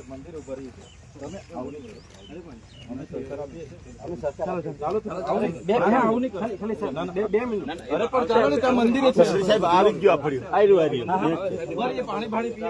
મંદિર ઉપર તમે પાણી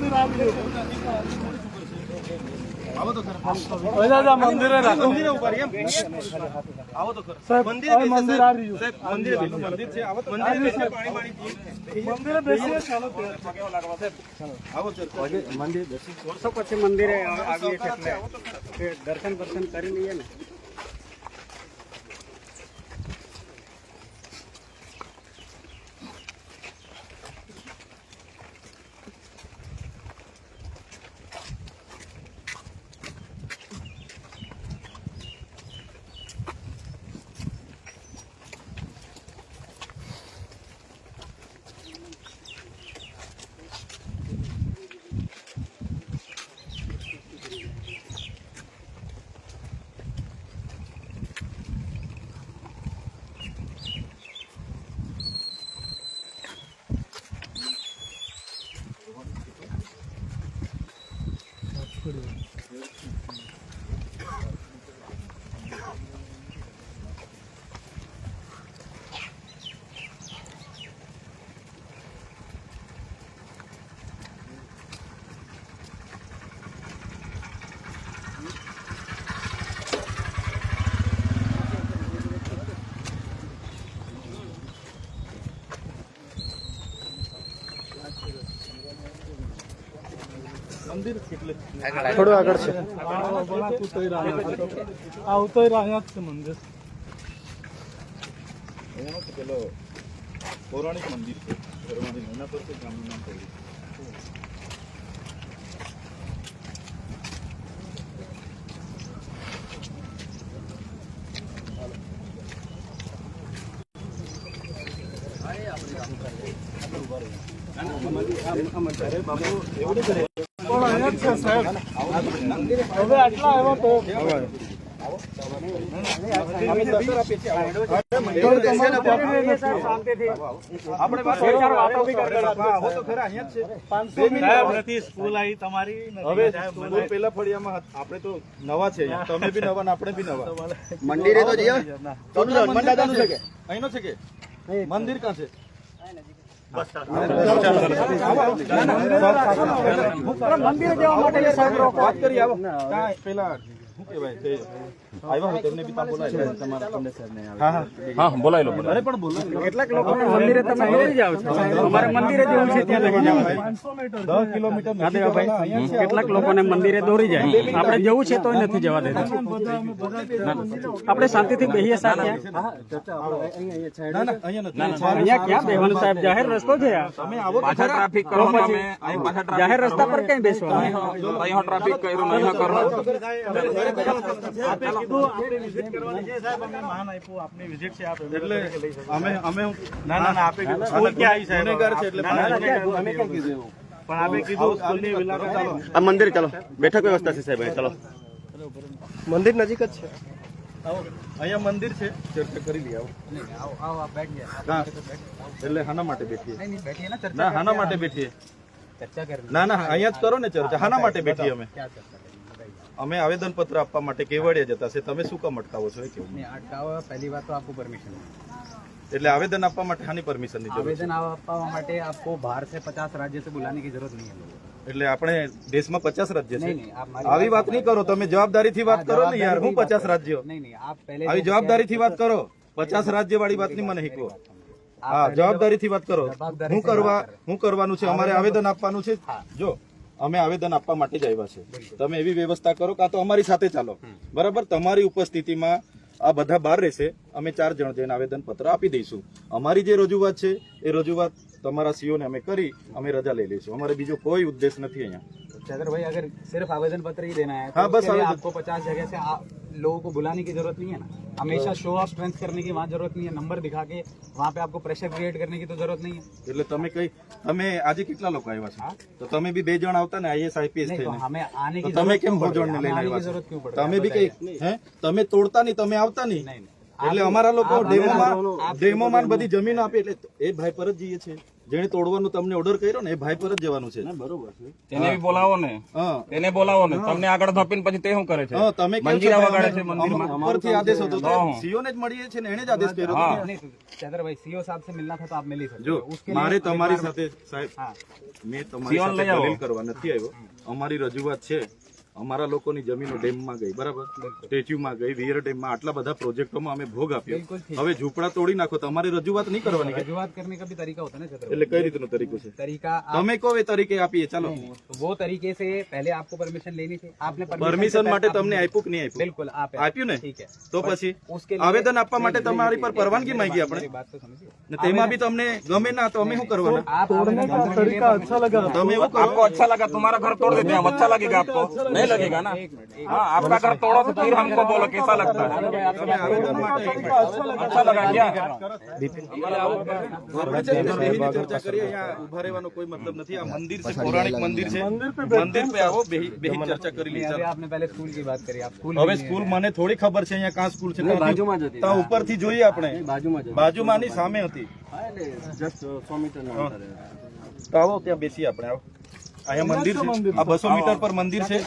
બધા મંદિર આવો તો ખરા મંદિર મંદિર ઉપર એમ આવો તો ખરા મંદિર મંદિર આ રહ્યું મંદિર મંદિર છે આવો તો મંદિર પાણી પાણી પીએ મંદિર બેસીએ ચાલો કેવા લાગવા છે આવો સર મંદિર બેસી વર્ષો પછી મંદિરે આવીએ એટલે દર્શન કરી લઈએ ને મંદિર એટલે થોડું આગળ છે આવતો રહ્યા છે મંદિર અહીંયા પેલો પૌરાણિક મંદિર છે ઘરમાંથી એના પર છે ગામનું નામ પડ્યું હવે આટલા આવ્યો તો પેલા ફળિયામાં આપણે તો નવા છે તમે બી નવા ને આપણે બી નવા મંદિરે તો અહીંનો છે કે મંદિર ક્યાં છે મંદિર જવા માટે વાત કરી આવો પેલા શું કહેવાય તે આવ્યા હોય તેમને બી ત્યાં બોલાય તમારા પંડે સાહેબને હા બોલાય લો અરે પણ બોલાય કેટલાક લોકો મંદિરે તમે દોરી જાવ છો અમારે મંદિરે જેવું છે ત્યાં લઈ જાવ 10 કિલોમીટર નથી ભાઈ. કેટલાક લોકોને મંદિરે દોરી જાય આપણે જવું છે તોય નથી જવા દેતા આપણે શાંતિથી બેહીએ સાહેબ ત્યાં. ના ના અહીંયા નથી. અહીંયા ક્યાં બેહવાનું સાહેબ જાહેર રસ્તો છે આ. તમે આવો તો પાછા ખરા. ટ્રાફિક કરો તમે અહીં પાછા ટ્રાફિક જાહેર રસ્તા પર ક્યાં બેસવાનું અહીં ટ્રાફિક કર્યું નહીં કરો આપે કીધું આપણે વિઝિટ કરવાની છે સાહેબ, અમે માન આપ્યું આપની વિઝિટ છે આપ એટલે અમે ના ના ના આપે કીધું સ્કૂલ ક્યાં આવી સાહેબ ગુનેગાર છે એટલે અમે ક્યાં કીધું એવું પણ આપે કીધું સ્કૂલની મુલાકાત ચાલો આ મંદિર ચાલો બેઠક વ્યવસ્થા છે સાહેબ ચાલો મંદિર નજીક જ છે. આવો અહીંયા મંદિર છે ચર્ચા કરી લઈએ આવો હા એટલે હાના માટે બેઠીએ ના હાના માટે બેઠીએ ના ના અહીંયા જ કરો ને ચર્ચા હાના માટે બેઠીએ અમે આવેદન પત્ર આપવા માટે કેવડિયા જતા છે તમે શું કામ અટકાવો છો એ કેવું पहली बात तो आपको परमिशन એટલે આવેદન આપવા માટે હાની પરમિશન ની જરૂર છે आवेदन आपका માટે आपको बाहर से 50 राज्य से बुलाने की जरूरत नहीं है એટલે આપણે દેશમાં 50 રાજ્ય છે नहीं आप हमारी આવી વાત નહીં કરો તમે જવાબદારીથી વાત કરો ને યાર હું 50 રાજ્યો नहीं आप पहले આવી જવાબદારીથી વાત કરો 50 રાજ્ય વાળી વાત નહીં મને શીખવો હા જવાબદારીથી વાત કરો હું કરવાનું છે અમારે આવેદન આપવાનું છે જો અમે આવેદન આપવા માટે જ આવ્યા છે તમે એવી વ્યવસ્થા કરો કાં તો અમારી સાથે ચાલો બરાબર તમારી ઉપસ્થિતિમાં આ બધા બહાર રહેશે અમે 4 જણ જઈને આવેદન પત્ર આપી દઈશું અમારી જે રજૂઆત છે એ રજૂઆત તમારા સીઓ ને અમે કરી અમે રજા લઈ લઈશું અમારે બીજો કોઈ ઉદ્દેશ નથી અહીંયા चंद्र भाई अगर सिर्फ आवेदन पत्र ही देना है हाँ, तो बस उसके लिए आवेदन- आपको 50 जगह से लोगों को बुलाने की जरूरत नहीं है ना हमेशा शो ऑफ स्ट्रेंथ करने की वहाँ जरूरत नहीं है नंबर दिखा के वहाँ पे आपको प्रेशर क्रिएट करने की तो जरूरत नहीं है એટલે તમે આજે કેટલા લોકો આવ્યા છો તો તમે બી 2 જણ આવતા ને આઈએસ આઈપીએસ नहीं तो થઈને हमें आने તો की તમે जरूरत કેમ क्यों 2 पड़ જણને रही है? લઈને हमें आने की આવ્યા जरूरत છો क्यों पड़ रही તમે है? બી કઈ હે તમે તોડતા નહીં તમે આવતા નહીં એટલે અમારા લોકો ડેમોમાં બધી જમીન આપી એટલે એ ભાઈ પર જ જઈએ છે જેણે તોડવાનું તમને ઓર્ડર કર્યો ને એ ભાઈ પર જ જવાનું છે બરોબર છે તેને બી બોલાવો ને હા તેને બોલાવો ને તમને આગળ ધપીને પછી તે શું કરે છે હા તમે કેમ છો મંજીરા ભાઈ? વગાડે છે મંદિરમાં ઉપરથી આદેશ હતો સીઓ ને જ મળીએ છે ને એને જ આદેશ કર્યો હતો ને. नहीं तो चंद्र भाई सीओ साहब से मिलना था तो आप मिल ही सकते જો हो उसके મારે लिए તમારી સાથે સાહેબ हाँ મેં તમારી સિયોન સાથે લઈ આવો. દલીલ કરવા નથી આવ્યો અમારી રજૂઆત છે અમારા લોકોની જમીનો ડેમમાં ગઈ બરાબર સ્ટેચ્યુમાં ગઈ વિયર ડેમમાં આટલા બધા પ્રોજેક્ટોમાં અમે ભોગ આપ્યો હવે ઝૂંપડા તોડી નાખો તમારે રજૂઆત નહીં કરવાની કે? रजुआत करने का भी तरीका होता है ना चंद्र એટલે કઈ રીતનો તરીકો છે तरीका તમે કહો એ તરીકે આપીએ ચાલો तो वो तरीके से पहले आपको परमिशन लेनी थी आपने પરમિશન માટે તમને આપ્યું કે નહીં આપ્યું बिल्कुल आप આપ્યું ને ठीक है તો પછી उसके लिए આવેદન આપવા માટે તમારી પર પરવાનગી માંગી આપણે बात तो समझिए ને તેમાં બી તમને ગમે ના તો અમે શું કરવાના आप तरीका अच्छा लगा તમે એવું કરો आपको अच्छा लगा तुम्हारा घर तोड़ देते हैं अब अच्छा लगेगा आपको नहीं लगेगा ना हाँ आपका घर तोड़ो तो फिर हमको बोलो कैसा लगता है આવેદન માટે अच्छा लगा क्या બેહીને ચર્ચા કરીએ અહીંયા ઉભા રહેવાનો કોઈ મતલબ નથી આ મંદિર છે પૌરાણિક મંદિર છે મંદિર पे આવો બેહીને ચર્ચા કરી લઈએ ચાલો आपने पहले स्कूल की बात करी आप स्कूल હવે સ્કૂલ મને થોડી ખબર છે અહીંયા કાં સ્કૂલ છે ત્યાં ઉપરથી જોઈએ આપણે બાજુમાંની સામે હતી તો આવો ત્યાં બેસીએ આપણે આવો અહીંયા મંદિર છે આ 200 મીટર પર મંદિર છે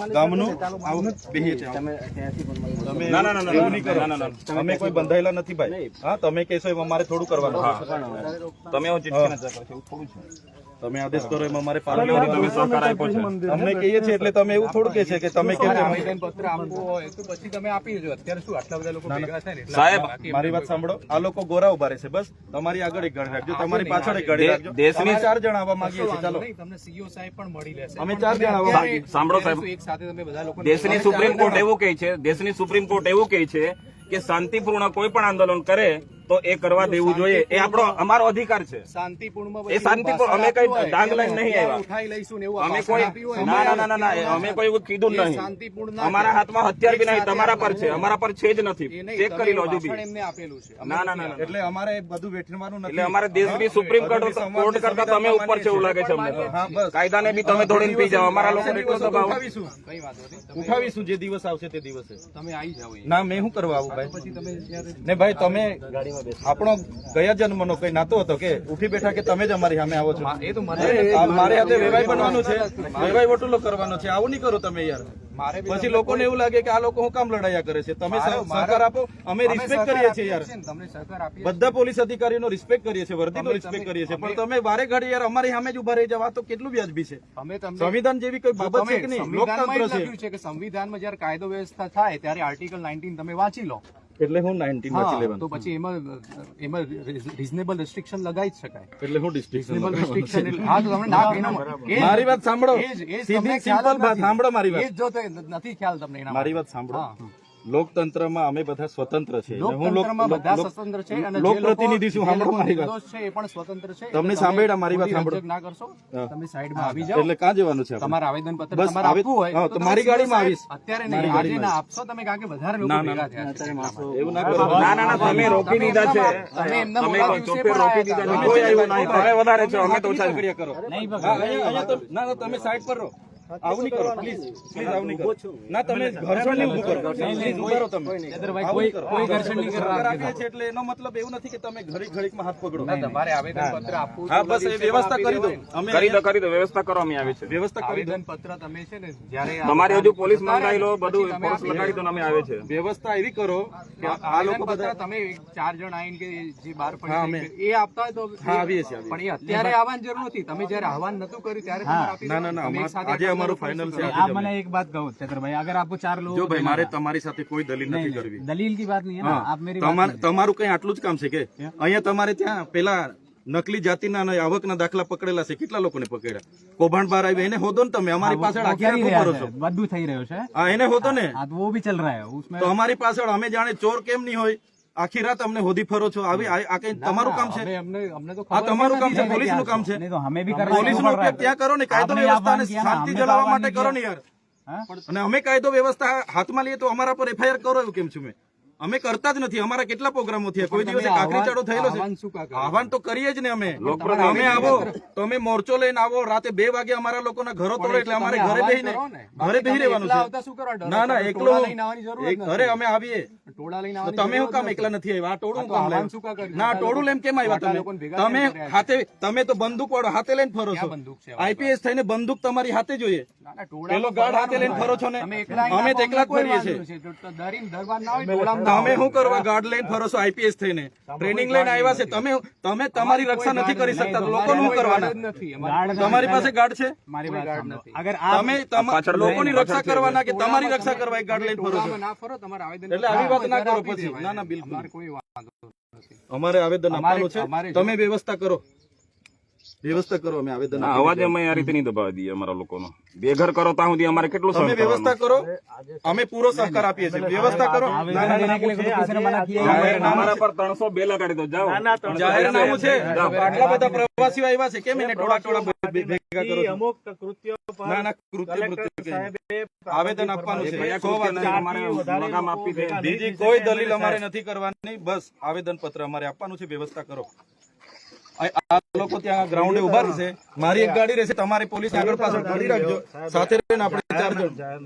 ગામનું આવો બેહીએ છે આવો. તમે ના, ના, ના, ના, એવું નહીં કરો. ના, ના, ના. અમે કોઈ બંધાયેલા નથી ભાઈ હા તમે કહેશો એમ અમારે થોડું કરવાનું છે. તમે હું ચિઠ્ઠી નજર કરશો એવું થોડું છે તમે આદેશ કરો એમ અમારે પાલન કરવું. તમે સહકાર આપ્યો છે અમને કહીએ છીએ એટલે તમે એવું થોડું કહે છે કે તમે કેમ આવેદન પત્ર આપવું હોય તો પછી તમે આપી દેજો અત્યારે શું આટલા બધા લોકો ભેગા થાય ને એટલે સાહેબ મારી વાત સાંભળો આ લોકો ગોરા ઉભા રહેશે બસ તમારી આગળ એક ગાડી રાખજો તમારી પાછળ એક ગાડી રાખજો દેશની- અમે 4 જણ આવવા માંગીએ છીએ ચાલો નહીં, તમને સીઓ સાહેબ પણ મળી લેશે અમે 4 જણ આવવા માંગીએ છીએ. સાંભળો સાહેબ એક સાથે તમે બધા લોકો દેશની સુપ્રીમ કોર્ટ એવું કહે છે દેશની સુપ્રીમ કોર્ટ એવું કહે છે કે શાંતિપૂર્ણ કોઈ પણ આંદોલન કરે તો એ કરવા દેવું જોઈએ એ આપણો અમારો અધિકાર છે શાંતિપૂર્ણમાં એ શાંતિપૂર્ણ અમે કઈ ડાંગ લઈને નહીં આવ્યા ઉઠાઈ લઈશું ને એવું અમે આશ્વાસન કોઈ આપ્યું હોય. ના ના ના ના ના અમે કોઈ એવું કીધું જ નહીં શાંતિપૂર્ણ અમારા હાથમાં હથિયાર બી નહીં તમારા પર છે અમારા પર છે જ નથી એ નહીં, ચેક કરી લો હજુ ભાષણ બી એમને આપેલું છે ના ના ના ના. એટલે અમારે બધું વેઠવાનું નથી એટલે અમારે દેશ બી સુપ્રીમ કોર્ટ કરતા તમે ઉપર છે એવું લાગે છે અમને તો. હા બસ કાયદાને બી તમે દોડીને પી જાઓ અમારા લોકો એટલો દબાવ ઉઠાવીશું કઈ વાંધો નહીં ઉઠાવીશું જે દિવસ આવશે તે દિવસે તમે આવી જાઓ અહીં. ના મેં શું કરવા આવું ભાઈ પછી તમે જ્યારે ને ભાઈ તમે આપણો ગયા જન્મનો કઈ નાતો હતો કે ઉઠી બેઠા કે તમે જ અમારી સામે આવો છો એ તો મને આ મારે હાથે વેવાઈ બનવાનું છે વેવાઈ વટુલો કરવાનો છે આવું નહીં કરો તમે યાર પછી લોકોને એવું લાગે કે આ લોકો હું કામ લડાયા કરે છે. તમે સહકાર આપો, અમે રિસ્પેક્ટ કરીએ છીએ યાર, તમને સહકાર આપીએ બધા પોલીસ અધિકારીઓનો રિસ્પેક્ટ કરીએ છીએ, વર્દીનો રિસ્પેક્ટ કરીએ છીએ, પણ તમે વારે ઘડી યાર અમારી સામે જ ઉભા રહી જવા તો કેટલું વ્યાજબી છે? અમે તમને સંવિધાન જેવી કોઈ બાબત છે કે નહીં? લોકતંત્ર છે. લખ્યું છે કે સંવિધાનમાં જયારે કાયદો વ્યવસ્થા થાય ત્યારે આર્ટિકલ 19 તમે વાંચી લો. એટલે હું 19 વાંચી તો લેવાનું, પછી એમાં રિઝનેબલ રિસ્ટ્રિક્શન લગાવી જ શકાય. એટલે હું ડિસ્ટ્રિક્ટ રિઝનેબલ રિસ્ટ્રિક્શન હા તો તમને ના કહીને મારી વાત સાંભળો, એ જ સીધી તમને સિમ્પલ વાત સાંભળો, મારી એ વાત, જ જો તે નથી ખ્યાલ તમને એના મારી વાત સાંભળો. લોકતંત્રમાં અમે બધા સ્વતંત્ર છે. લોકતંત્રમાં બધા સ્વતંત્ર છે અને લોક પ્રતિનિધિ છું. સાંભળો મારી વાત, નિર્દોષ છે એ પણ સ્વતંત્ર છે. તમને સાંભળ્યા મારી વાત સાંભળો. ના કરશો તમે સાઈડમાં આવી જાઓ. એટલે ક્યાં જવાનું છે આપણે? તમારું આવેદન પત્ર બસ તમારે આપવું હોય હા, તો મારી ગાડીમાં આવીશ. અત્યારે નહીં, આજે ના આપશો તમે, કારણ કે વધારે લોકો ભેગા થયા છે. એવું ના કરો. ના તમે રોકી દીધા છે, તમે એમના તમે મોટા દિવસે ચોખ્ખે પણ રોકી આવ્યા દીધા હતા. છે. કોઈ આવ્યું નહીં, તમે વધારે છો, અમે તો ઓછા છીએ. પ્રક્રિયા કરો. હા, અહીંયા તો ના તમે સાઈડ પર રહો. આવું નહીં કરો પ્લીઝ આવું નહીં કરો. ના તમે ઘર્ષણ નહીં ઊભું કરો. પ્લીઝ ઊભા રહો તમે. કોઈ ઘર્ષણ નહીં કરવા આપીએ છીએ એટલે એનો મતલબ એવું નથી કે તમે ઘડીકમાં હાથ પકડો. તમારે આવેદન પત્ર આપવું. હા બસ એ વ્યવસ્થા કરી દો. અમે કરી દો વ્યવસ્થા કરો, અમે આવી છે. વ્યવસ્થા કરી દો. આવેદન પત્ર તમે છે ને જ્યારે તમારે હજુ પોલીસ મંગાવી લો, બધું ફોર્સ લગાડી દો, અમે આવે છે. વ્યવસ્થા એવી કરો કે આ લોકો બધા તમે 4 જણ આવીને કે જે બહાર હા, પડી એ આપતા હોય તો હા આવીએ છીએ પણ એ અત્યારે આવવાની જરૂર નથી. તમે જ્યારે આહવાન નતું કર્યું ત્યારે તમારે આપી ના દેવાનું. ના તમે ના એક સાથે આજે અમારું ફાઇનલ છે. आप मैंने एक बात कहूँ चतर भाई, अगर आपको 4 लोग જો ભાઈ મારે તમારી સાથે કોઈ દલીલ નથી કરવી. दलील की बात नहीं है ना, आप मेरी बात તમારું કઈ આટલું જ કામ છે કે અહીંયા તમારે ત્યાં પેલા નકલી જાતિના અને આવકના દાખલા પકડેલા છે, કેટલા લોકોને પકડ્યા? કૌભાંડ બહાર આવ્યું, એને હોદો ને તમે. અમારી પાછળ આખી કરી આખું રહ્યા કરો છે, છો. બધું થઈ રહ્યું છે. હા એને હોદો ને. हाँ तो वो भी चल रहा है उसमें. તો અમારી પાછળ અમે જાણે ચોર કેમ નહીં હોય, આખી રાત અમને હોદી ફરો છો. આવી આ કઈ તમારું કામ છે? અમને તો આ તમારું કામ છે, પોલીસનું કામ છે. नहीं तो हमें भी करना પોલીસનો ઉપયોગ ત્યાં કરો ને, કાયદો વ્યવસ્થા અને શાંતિ જળવવા માટે કરો ને યાર. हाँ? અને અમે કાયદો વ્યવસ્થા હાથમાં લઈએ તો અમારા પર એફઆઈઆર કરો એવું કેમ છું? અમે કરતા જ નથી. અમારા કેટલા પ્રોગ્રામો થયા, કોઈ દિવસે કાકરી ચાડો થયેલો આહવાન છે? શું કામ? આહવાન તો કરીએ જ ને અમે. તમે આવો, તમે મોરચો લઈને આવો, રાતે 2 વાગે અમારા લોકોના ઘરો તોડો, એટલે અમારે ઘરે બેહીને ઘરે બેહી રહેવાનું એકલા છે. આવતા શું કરવા? ના ના એકલો ટોળા લઈને આવવાની જરૂર જ નથી. ઘરે અમે આવીએ. ટોળા લઈને તો આવવાની તમે શું કામ એકલા નથી આવ્યા? આ ટોળું કામ આહવાન લાવ્યું? શું કામ કર્યું? ના ટોળું લઈને કેમ આવ્યા આટલા તમે? લોકોને ભેગા તમે કર્યા હાથે, તમે તો બંદૂક વાળો હાથે લઈને ફરો છો. બંદૂક છે? આઈપીએસ થઈને બંદૂક તમારી હાથે જોઈએ. ના, ના, ટોળામાં પેલો ગાર્ડ હાથે લઈને ફરો છો ને. તમે એકલા અમે તો એકલા જ ફરીએ છીએ. ડરીને ડરવા ના હોય, ટોળામાં ના તમે શું કરવા ગાર્ડ લઈને ફરો છો? આઈપીએસ થઈને ટ્રેનિંગ લઈને આવ્યા છે. તમે તમારી રક્ષા નથી કરી શકતા તો લોકોનું શું કરવાના? નથી. તમારી પાસે ગાર્ડ છે? हमारी बात सुनो। अगर आप તમે લોકોની રક્ષા કરવાના કે તમારી રક્ષા કરવા એક ગાર્ડ લઈને ફરો છો? ટોળામાં ના ફરો, તમારે આવેદન એટલે આવી વાત ના કરો આપી પછી. દેવાય. ના ના બિલકુલ. અમારે કોઈ વાંધો નથી. અમારે આવેદન આપવાનું છે. અમારે તમે વ્યવસ્થા કરો, વ્યવસ્થા કરો. અમે આવેદન ના, અવાજ અમે આ રીતે નહીં દબાવી દઈએ અમારા લોકોનો. બેઘર કરો ત્યાં સુધી અમારે કેટલું તમે સહન વ્યવસ્થા કરવાનું? કરો, અમે પૂરો સહકાર આપીએ છીએ. વ્યવસ્થા કરો. आवेदन देने के लिए किसी ने मना किया है? અમારા પર 302 લગાડી દો, જાઓ. જાહેરનામું છે. આટલા બધા પ્રવાસીઓ આવ્યા છે, કેમ એને ટોળા ભેગા કરો છો? ના ના કૃત્ય આવેદન આપવાનું છે. કયા 100 વાત કૃત્યને અમારે લગામ આપવી છે? બીજી કોઈ દલીલ અમારે નથી કરવાની. બસ આવેદન પત્ર અમારે આપવાનું છે. વ્યવસ્થા કરો. આ લોકો ત્યાં ગ્રાઉન્ડે ઉભા રહેશે. મારી એક ગાડી રહેશે, તમારી પોલીસ આગળ પાછળ ગાડી રાખજો. સાથે રહીને આપણે 4 જણ.